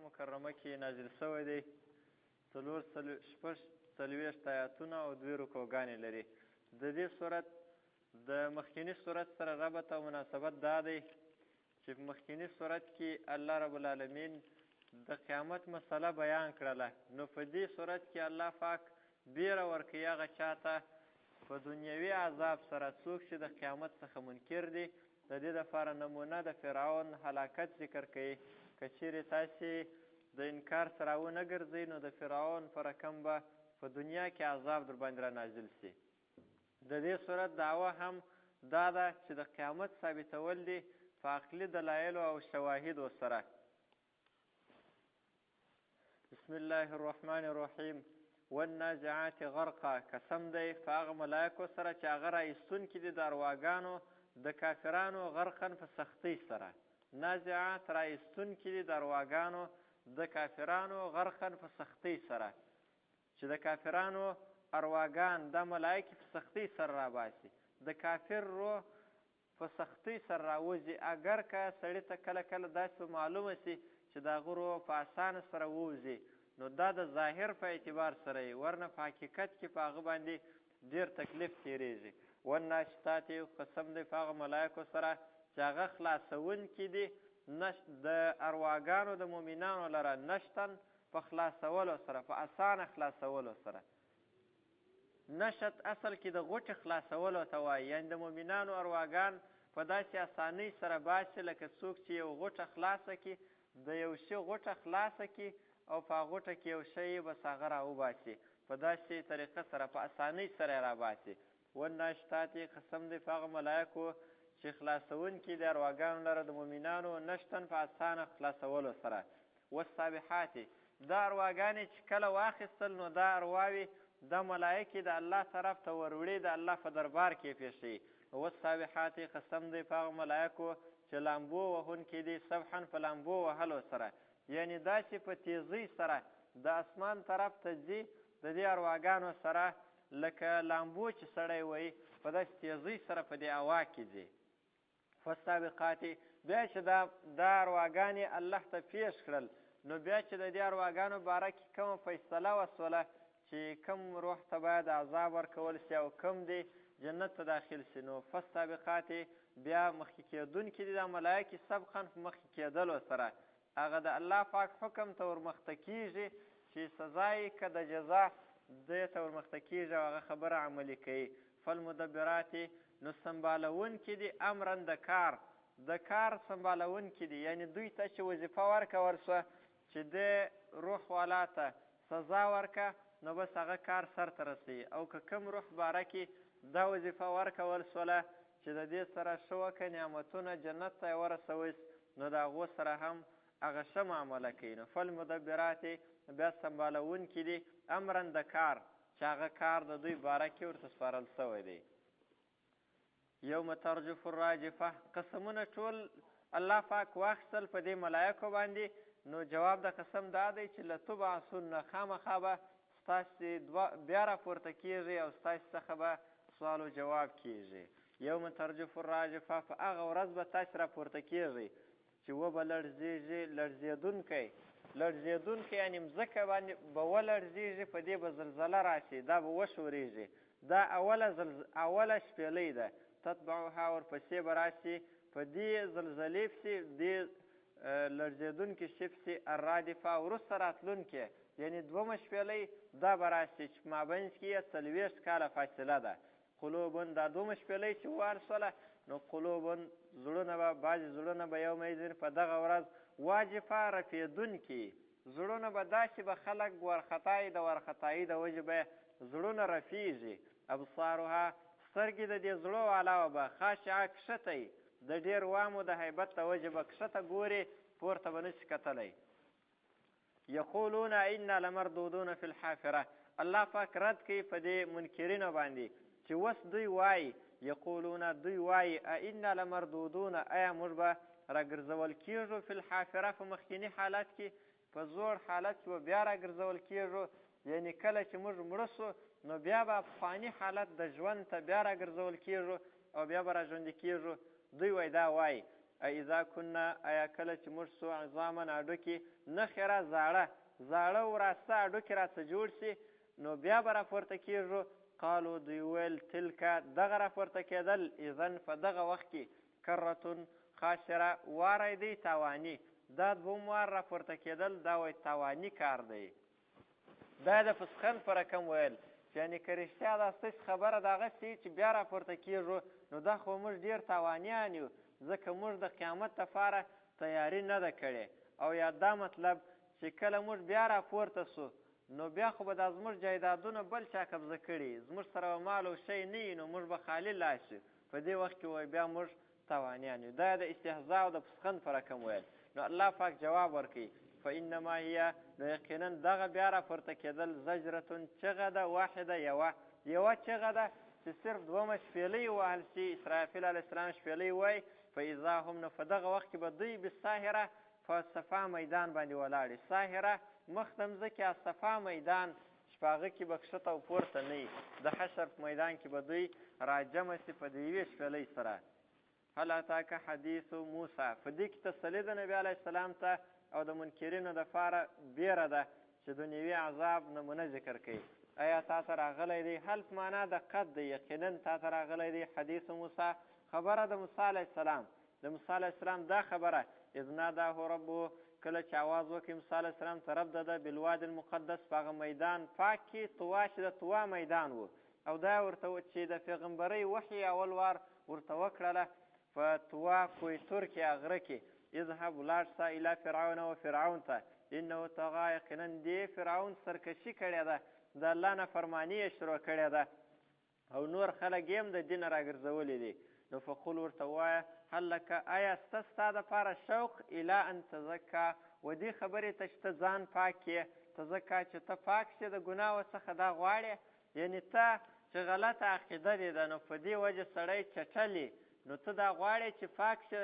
مکرمه کې نازل شوی دی. 440 آیاتونه او 2 رکوګانې لري. د دې صورت د مخکینی صورت سره ربط او مناسبت دا دی چې په مخکینی صورت کې الله رب العالمین د قیامت مسله بیان کړله، نو په دې صورت کې الله پاک بیره ورکوي هغه چاته په دنیوي عذاب سره څوک چې د قیامت څخه منکر دي. د دې دپاره نمونه د فرعون هلاکت ذکر کوي. که چیرې تاسې د انکار سره ونه ګرځئ نو د فرعون په رقم به په دنیا کې عذاب در باندې را نازل سي. د دې صورت دعوه هم دا ده چې د قیامت ثابتول دي په عقلي دلایلو او شواهدو سره. بسم الله الرحمن الرحیم. والنازعات غرقا، قسم دی په هغه ملایکو سره چې هغه را ایستونکي دي د ارواګانو د کافرانو غرقا په سختۍ سره. نازعات را ایستونکي دي د ارواګانو د کافرانو غرقا په سختۍ سره، چې د کافرانو ارواګان د ملایکې په سختۍ سره راباسي. د کافر روح په سختۍ سره راوځي، اگر که سړي ته کله کله داسې معلومه سي چې د هغه روح په اسانه سره ووځي، نو دا د ظاهر په اعتبار سره یې، ورنه په حقیقت کې په هغه باندې ډېر تکلیف تېرېږي. والناشطات قسم دی په هغه ملایکو سره چې هغه خلاصونکي دي د ارواګانو د مؤمنانو لره، نشتن په خلاصولو سره، په اسانه خلاصولو سره. نشت اصل کې د غوټې خلاصولو ته وایي، یعنې د مؤمنانو ارواګان په داسې اسانۍ سره باسي لکه څوک چې یو غوټه خلاصه کړي، د یو شي غوټه خلاصه کړي او په هغه غوټه کې یو شی یې بس هغه راوباسي، په داسې طریقه سره په اسانۍ سره یې راباسي. والناشطات قسم دی په هغه ملایکو چې خلاصونکي د ارواګانو لره د مؤمنانو نشتن په اسانه خلاصولو سره. والسابحات دا ارواګانې چې کله واخیستل نو دا ارواوې دا ملایکې د الله طرف ته وروړي، د الله په دربار کې پیښوي. والسابحات قسم دی په هغه ملایکو چې لامبو وهونکي دي، سبحا په لامبو وهلو سره، یعنې داسې په تیزۍ سره د اسمان طرف ته ځي د دې ارواګانو سره، لکه لامبو چې سړی وایي په داسې تیزۍ سره په دې هوا کې ځي. فالسابقات بیا چې دا ارواګانې الله ته پیش کړل، نو بیا چې د دې ارواګانو باره کې کومه فیصله وسوله چې کوم روح ته باید عذاب ورکول سي او کوم دی جنت ته داخل سي، نو فالسابقات بیا مخکې کېدونکي دي دا ملایکې سبقا په مخکې کېدلو سره، هغه د الله پاک حکم ته ورمخته کېږي چې سزا یې که د جزا دې ته ورمخته کېږي او هغه خبره عملي کوي. فالمدبرات نو سنبالونکي دي امرا د کار سنبالونکي دي، یعنې دوی ته چې وظیفه ورکول سوه چې د روح والا ته سزا ورکه، نو بس هغه کار سرته رسوي. او که کوم روح باره کې دا وظیفه ورکول سوله چې د دې سره ښه وکړه نعمتونه جنت ته یې ورسوئ، نو د هغو سره هم هغه ښه معامله کوي. نو فالمدبرات بیا سنبالونکي دي امرا د کار چې هغه کار د دوی باره کې ورته سپارل شوی دی. یوم ترجف الراجفه قسمونه ټول الله پاک واخیستل په دې ملایکو باندې، نو جواب د قسم دا دی چې لتبعثن خامخا به ستاسې بیا راپورته کېږي او ستاسې څخه به سوال و جواب کېږي. یوم ترجف الراجفه په هغه ورځ به تاسې راپورته کېږئ چې وبه لړزېږي، لړزېدونکی یعنې مځکه باندې به ولړزېږي، په دې به زلزله راشي، دا به وښورېږي. دا اوله شپېلۍ ده. تتبعها ورپسې به راشي په دې زلزلې پسې دې لړزېدونکي شي پسې الرادفه وروسته راتلونکې، یعنې دومه شپېلۍ دا به راشي چې په مابینځ کې یې 40 کاله فاصله ده. قلوبن دا دومه شپېلۍ چې وار سوله، نو قلوبن زړونه به بعضې زړونه به یومیذن په دغه ورځ واجفه رپېدونکي، زړونه به داسې به خلک وارخطایي د وارخطایي د وجې به زړونه رپېږي. ابصارها سترګې د دې زړو علاوه به خاشعه کښته د ډېر وامو د حیبت د وجې به کښته ګورې، پورته به نشي کتلی. یقولون انا لمردودون فی الحافره الله پاک رد کوي په دې منکرینو باندې چې اوس دوی وایي، یقولون دوی وایي انا لمردودون آیا موږ به راګرځول کېږو فی الحافره په مخکیني حالت کې، په زوړ حالت کې به بیا راګرځول کېږو، یعنې کله چې موږ مړه سو نو بیا به پخواني حالت د ژوند ته بیا راګرځول کېږو او بیا به راژوندي کېږو. دوی وایي دا وایي اذا کنا آیا کله چې موږ سو عظاما هډوکي نخره زاړه وراسته هډوکي راڅه جوړ شي نو بیا به راپورته کېږو. قالو دوی ویل تلکه دغه راپورته کېدل اذن په دغه وخت کې کرتون خاسره واری دی تاواني. دا دوم وار راپورته کېدل دا وایي تاواني کار دی. دا د فسخن په رقم ویل یعنې که رښتیا دا ستاسې خبره د هغسې چې بیا راپورته کېږو نو دا خو موږ ډېر تاوانیان یو ځکه موږ د قیامت دپاره تیاري نه ده کړې او یا دا مطلب چې کله موږ بیا راپورته سو نو بیا خو به دا زموږ جایدادونه بل چا قبضه کړي زموږ سره به مال او شی نه وي نو موږ به خالي لاس شو. په دې وخت کې وایي بیا موږ تاوانیان یو. دا د استهزا او د پسخند په رقم ویل. نو الله پاک جواب ورکوي فانما هي نو یقینا دغه بیا راپورته کېدل زجرتون چغه ده واحده یوه چغه ده چې صرف دومه شپېلۍ ووهل شي. اسرافیل علیه السلام شپېلۍ وایي فاذا هم نو په دغه وخت کې به دوی بالساهره په صفا میدان باندې ولاړ. ساهره مخ د مځکې صفا میدان چې په هغه کې به کښته او پورته نه وي. د حشر په میدان کې به دوی راجمع شي په د یوې شپېلۍ سره. هل اتاک حدیث موسی په دې کې تسلي د نبي علیه السلام ته او د منکرینو دپاره بیره ده چې دنیوي عذاب نمونه ذکر کوي. آیا تا ته راغلی دی؟ هل په معنا د قد دی یقینا تا ته راغلی دی حدیث موسی خبره د موسی علیه السلام. د موسی علیه السلام دا خبره اذ ناداه ربه کله چې آواز وکړي موسی علیه السلام ته رب ده بالوادي المقدس په هغه میدان پاک کې طوا چې د طوا میدان و او دا ورته چې د پیغمبرۍ وحي اول وار ورته وکړله په طوا کوی تور کې غره کې اذهب ولاړ سه الی فرعون و فرعون ته انه طغا یقینا دې فرعون سرکشي کړې ده د الله نافرماني یې شروع کړې ده او نور خلک یې هم د دین راګرځولي دي. نو فقول ورته ووایه هل لکه آیا سته ستا دپاره شوق الی ان تزکا و دې خبرې ته چې ته ځان پاک کړې تزکا چې ته پاک شې د ګناهو څخه دا غواړې یعنې ته چې غلطه عقیده دې ده نو په دې وجه سړی چټلي نو ته دا غواړې چې پاک شې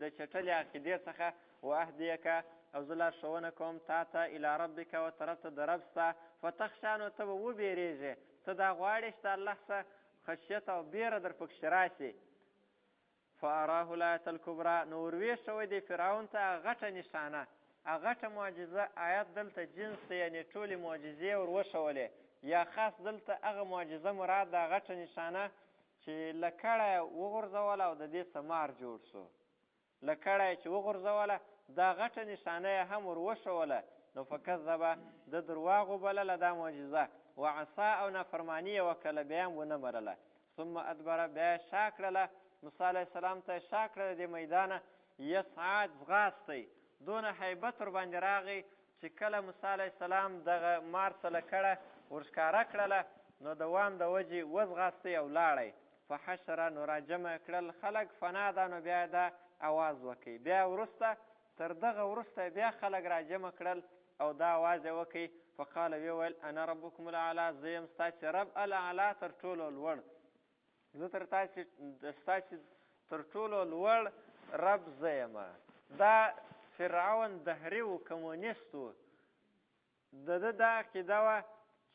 د چټلې عقیدې څخه واهدیکه او زه لارښوونه کوم تا ته الی ربک و طرف ته د رب ستا فتخشا نو ته به وبېرېږې. ته دا غواړې چې د الله څخه خشیت او بیره در پکښې راشي. فاراه الایة الکبرا نو ورویښوی دی فرعون ته غټه نشانه غټه معجزه. آیت دلته جنس دی یعنې ټولې معجزې وروښولې یا خاص دلته هغه معجزه مراد دا غټه نشانه چې له کړه وغورځوله او د دې ثمار جوړ سو. له کړه چې وغورځوله دا غټه نشانه یې هم وروښوله نو فکذبه د درواغ وبلله دا معجزه وعصا او نافرماني یې وکړله بیا هم ونه مرله. ثم ادبره بیا یې شا کړله موسی علیه السلام ته یې شا کړله دې میدانه یسعا ځغاستی دونه حیبت ورباندې راغی چې کله موسی علیه السلام دغه مار څه له کړه ورښکاره کړله نو دوام د وجې وځغاستی او لاړی. فحشره نو راجمع کړل خلک فناده نو بیا دا اواز وکړي. بیا وروسته تر دغه وروسته بیا خلک راجمع کړل او دا اواز یې وکړي. فقال ویې ویل انا ربکم الاعلی زه یم ستاسې رب الاعلی تر ټولو لوړ. زه ستاسې تر ټولو لوړ رب زه یم. دا فرعون دهري و کمونیست و د ده دا عقیده وه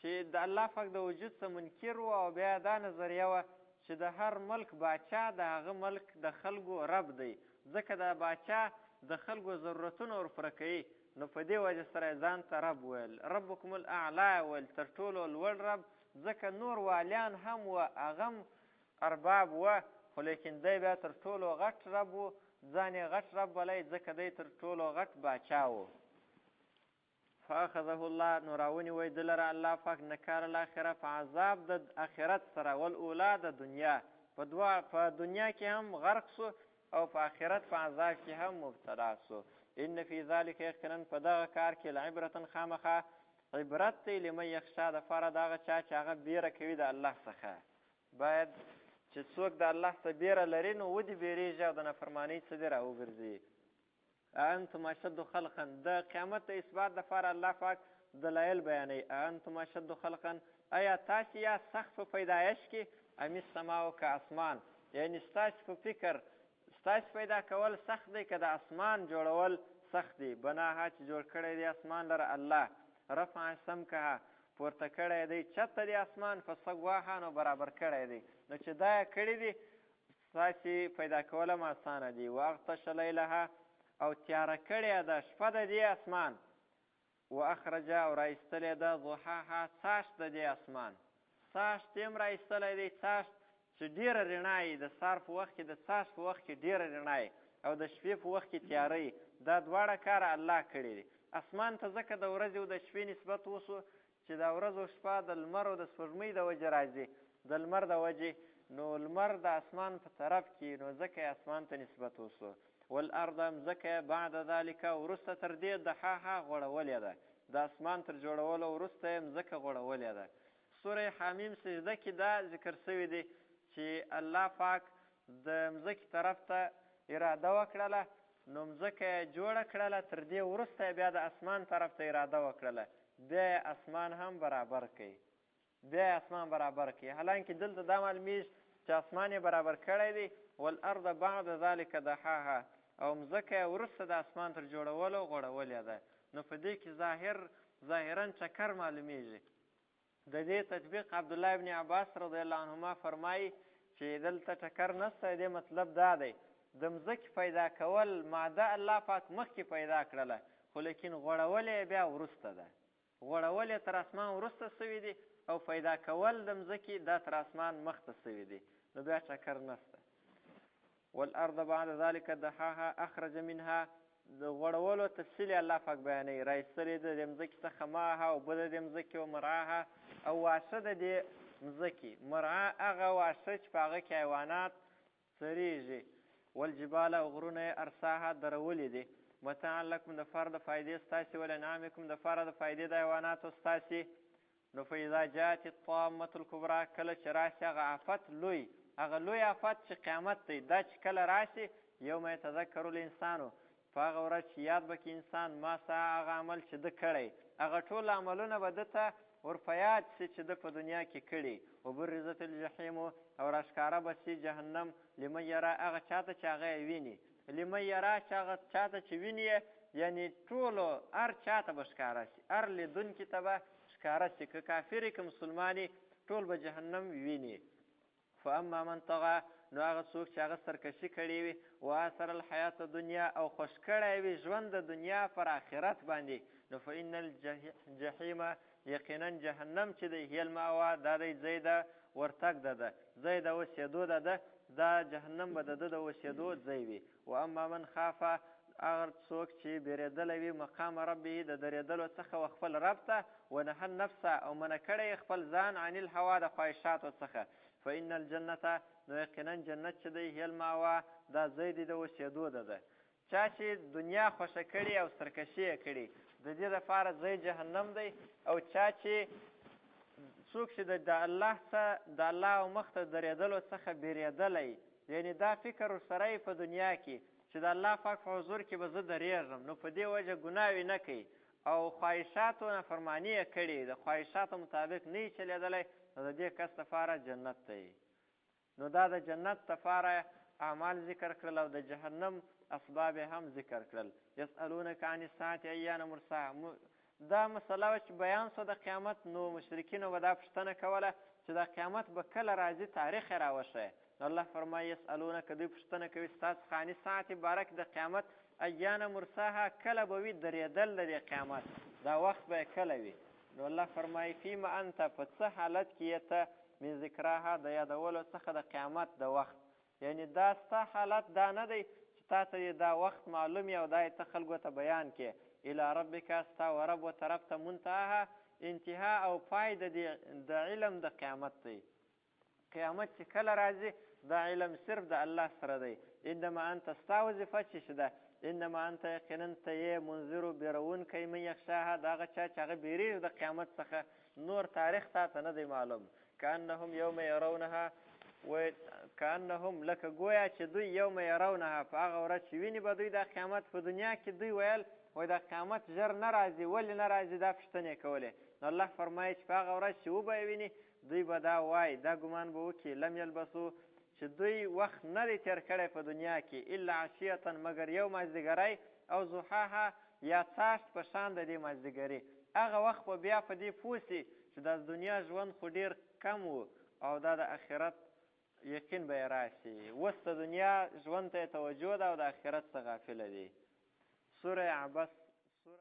چې د الله پاک د وجود څه منکر و او بیا دا نظریه وه چې د هر ملک باچا د هغه ملک د خلکو رب دی ځکه دا باچا د خلکو ضرورتونه ورپوره کوي نو په دې وجه سره یې ځان ته رب ویل. ربکم الاعلی ویل تر ټولو لوړ رب ځکه نور والیان هم وه هغه هم ارباب وه خو لیکن دی بیا تر ټولو غټ رب و ځان یې غټ رب بلی ځکه دی تر ټولو غټ باچا و. فاخذه الله نو راونیوی ده لره الله پاک نکال الاخره په عذاب د آخرت سره والاولا د دنیا په دنیا کې هم غرق سو او په آخرت په عذاب کې هم مبتلا سو. ان فی ذلک یقینا په دغه کار کې لعبرة خامخا عبرت دی لمن یخشا دپاره د هغه چا چې هغه بیره کوي د الله څخه. باید چې څوک د الله څخه بیره لري نو ودې بیریږي او د نافرمانۍ څه دې راوګرځي. انتم اشد خلقا د قیامت د اثبات دپاره الله پاک دلایل بیانوي. انتم اشد خلقا آیا تاسې یا سخت په پیدایش کې ام السماء که اسمان یعنې ستاسې په فکر ستاسې پیدا کول سخت دی که د اسمان جوړول سخت دی. بناها چې جوړ کړی دی اسمان لره الله رفع سمکها پورته کړی دی چته دی اسمان فسواها نو برابر کړی دی. نو چې دا یې کړي دي ستاسې پیدا کول هم اسانه دي. واغطش لیلها او تیاره کړې ده شپه د دې اسمان. واخرج او رایستلی ده ضحاها څاشت د دې اسمان. څاشت یې هم رایستلی دی، څاشت چې ډېره رڼا یي، د سهار په وخت کې د څاشت په وخت کې ډېره رڼا یي او د شپې په وخت کې تیاره یي. دا دواړه کار الله کړي دي. اسمان ته ځکه د ورځې او د شپې نسبت وسو چې د ورځ او شپه د لمر او د سپوږمۍ د وجې راځي، د لمر د وجې، نو لمر د اسمان په طرف کې، نو ځکه یې اسمان ته نسبت وسو. والارض مځکه بعد ذلک وروسته تر دې دحاها غوړولې ده. د اسمان تر جوړولو وروسته یې مځکه غوړولې ده. سوره حمیم سجده کې دا ذکر شوی دی چې الله پاک د مځکې طرف ته اراده وکړله، نو مځکه یې جوړه کړله، تر دې وروسته بیا د اسمان طرف ته اراده وکړله، بیا یې اسمان هم برابر کوي، بیا یې اسمان برابر کوي. حالانکې دلته دا معلومیږي چې اسمان یې برابر کړی دی. والارض بعد ذلک دحاها او مځکه یې وروسته د اسمان تر جوړولو غوړولې ده. نو په دې کې ظاهرا چکر معلومیږي. د دې تطبیق عبدالله ابن عباس رضی الله عنهما فرمایي چې دلته ټکر نشته. دې مطلب دا دی د مځکې پیدا کول ماده الله پاک مخکې پیدا کړله، خو لیکن غوړول یې بیا وروسته ده. غوړول یې تر اسمان وروسته سوي دي او پیدا کول د مځکې دا تر اسمان مخته سوي دي، نو بیا ټکر نشته. والارض بعد ذلك دحاها اخرج منها د غوړولو تفصیل الله پاک بیانوي. رایستلې ده د مځکې څخه ماها اوبه د دې مځکې او مرعاها او واښه د دې مځکې. مرعا هغه واښه چې په هغه کې حیوانات څریږي. والجبال او غرونه یې ارساها درولې دي. متاعا لکم د فار د فایدې ستاسې، ولانعامکم د فاره د فایدې د حیواناتو ستاسې. نو فاذا جاءت الطامة الکبرا کله چې راشي هغه آفت لوی، هغه لوی آفت چې قیامت دی، دا چې کله راشي یوم یتذکر الانسانو، په هغه ورځ چې یاد بکړي انسان ما سعی هغه عمل چې ده کړی، هغه ټول عملونه به ده ته ور په یاد سي چې ده په دنیا کې کړي. وبرزت الجحیم او راښکاره به سي جهنم لمن یرا هغه چاته چې هغه یې ویني. لمن یرا چې هغه چاته چې ویني یې، یعنې ټولو هر چاته به ښکاره سي، هر لیدونکي ته به ښکاره سي، که کافر یې که مسلمان یې ټول به جهنم ویني. فاما من طغى نو هغه څوک چې هغه سرکشي کړې وي، واثر الحیات دنیا او خوش کړی وي ژوند د دنیا پر آخرت باندې، نو فإن الجحیم یقینا جهنم چې دی هي المأوا دا دی ځای د ورتګ ده، ځای د اوسېدو ده، دا جهنم به د ده د اوسېدو ځای وي. واما من خافه هغه څوک چې بیرېدلی وي مقام ربه د درېدلو څخه و خپل رب ته، ونهه النفس او منع کړی خپل ځان عن الهوا د خواهشاتو څخه، فإن الجنة نو یقینا جنت چې دی هي المأوا دا ځای دی د اوسېدو ده. چا چې دنیا خوښه کړي او سرکشي یې کړي د دې دپاره ځای جهنم دی. او چا چې څوک چې د الله او مخ ته درېدلو څخه بیرېدلی، یعنې دا فکر ورسره یې په دنیا کې چې د الله پاک په حضور کې به زه درېږم، نو په دې وجه ګناوې نه کوي او خواهشاتو نافرماني یې کړې، د خواهشاتو مطابق نه یې چلېدلی، نو د دې کس دپاره جنت دی. نو دا د جنت دپاره اعمال ذکر کړل او د جهنم اسباب هم ذکر کړل. یسألونک عن الساعة ایان مرساها، دا مسله وه چې بیان سوه د قیامت، نو مشرکینو به دا پوښتنه کوله چې دا قیامت به کله راځي، تاریخ یې راوښیه. نو الله فرمایي یسألونک دوی پوښتنه کوي ستا څخه عن الساعة باره د قیامت ایان مرساها کله به وي درېدل د دې قیامت، دا وخت به یې کله وي. نو الله فرمایي فیما انت په څه حالت کې یې ته من ذکراها د یادولو څخه د قیامت د وخت، یعنې دا ستا حالت دا نه دی چې تا ته دا وخت معلوم او دا یې ته خلکو ته بیان کړې. الی ربک ستا و رب و طرف ته منتهاها انتها او پای د علم د قیامت دی. قیامت چې کله راځي دا علم صرف د الله سره دی. انما انت ستا وظیفه چې ده، انما انت یقینا ته یې منذرو بیرونکی من یخشاها د هغه چا چې هغه بیریږي د قیامت څخه، نور تاریخ تا ته نه دی معلوم. کانهم یوم یرونها کانهم لکه گویا چې دوی یوم یرونها په هغه ورځ چې ویني به دوی د قیامت. په دنیا کې دوی ویل وایي د قیامت ژر نه راځي، ولې نه راځي، دا پوښتنې کولې. نو الله فرمایي چې په هغه ورځ چې وبه یې ویني دوی به دا وایي، دا ګمان به وکړي لم یلبسو چې دوی وخت نه دی تېر کړی په دنیا کې الا عشیة مګر یو مازدیګری او ضحاها یا څاشت په شان د دې مازدیګري. هغه وخت به بیا په دې پوه سي چې د دنیا ژوند خو ډېر کم و او دا د آخرت یقین به یې راشي. اوس د دنیا ژوند ته یې توجه ده او د آخرت څخه غافله دی. سوره عبس